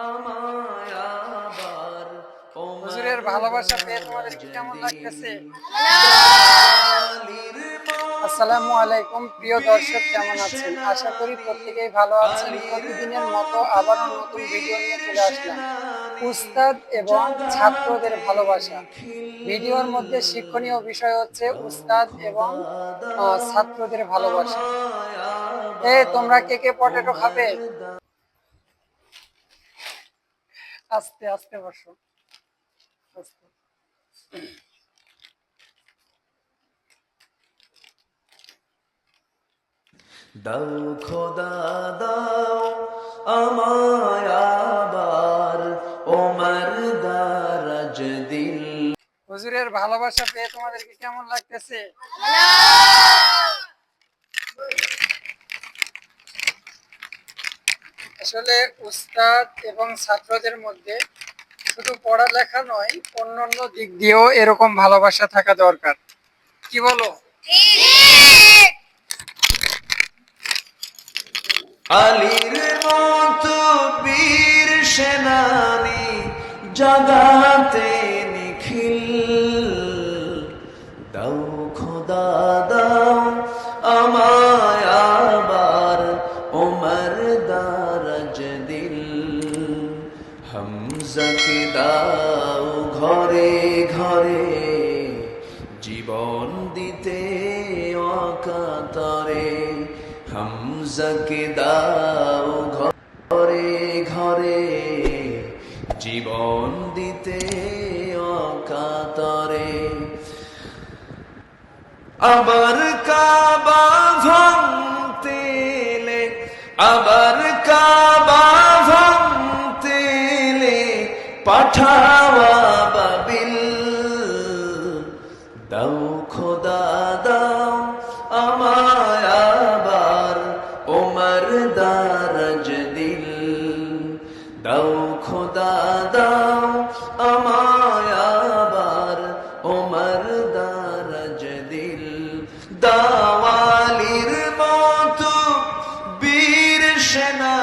আমায় আবার হুজুরের ভালোবাসা পেয়ে তোমাদের কি কেমন লাগতেছে? আসসালামু আলাইকুম প্রিয় দর্শক, কেমন আছেন? আশা করি প্রত্যেকেই ভালো আছেন। প্রতিদিনের মতো আবারও নতুন ভিডিও নিয়ে চলে আসলাম। উস্তাদ এবং ছাত্রদের ভালোবাসা। ভিডিওর মধ্যে শিক্ষণীয় বিষয় হচ্ছে উস্তাদ এবং ছাত্রদের ভালোবাসা। তোমরা কে কে পটেটো খাবে? আস্তে আস্তে বসো, আস্তে। দাও খোদা দাও আমায় আবার ওমর দারাজ দিল। হুজুরের ভালোবাসা পেয়ে তোমাদেরকে কেমন লাগতেছে? আসলে উস্তাদ এবং ছাত্রদের মধ্যে শুধু পড়ালেখা নয়, অন্যান্য দিক দিয়েও এরকম ভালোবাসা থাকা দরকার। কি বলো? আলীর মতো বীর সেনানি জাগাতে নিখিল। দাও খোদা দাও আমায় আবার ওমর দারাজ দিল। হামজাকে দাও ঘরে ঘরে জীবন দিতে অকাতরে। হামজাকে দাও ঘরে ঘরে জীবন দিতে অকাতরে। আবার কাবা ভাঙতে এলে, আবার কাবা ভাঙতে এলে পাঠাওয়া বাবিল। দাও খোদা দাও আমায় আবার ওমর দারাজ দিল। দাও খোদা দাও আমায় আবার ওমর দারাজ দিল। দাও আলীর মতো বীর সেনা